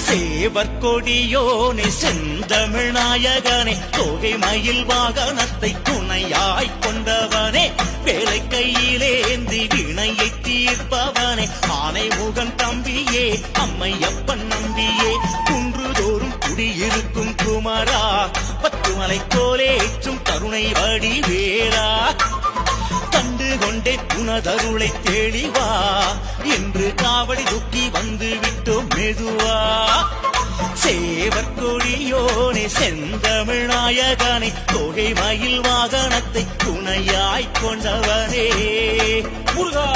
சேவர் கொடியோனே செந்தமிழ் நாயகனே தோகை மயில் வாகனத்தை துணையாய் கொண்டவனே வேலை கையிலேந்தி வினையை தீர்ப்பவனே ஆனை முகன் தம்பியே அம்மையப்பன் நம்பியே குன்றுதோறும் குடியிருக்கும் குமரா பத்துமலை கோலேற்றும் கருணை வடிவேலா கண்டு கொண்டே புனதருளை தெளிவா என்று காவடி துக்கி வந்து விட்டோம் மெதுவா சேவர் கொடியோனே செந்தமிழ் நாயகனே தொகை மயில் வாகனத்தை துணையாய் கொண்டவனே முருகா.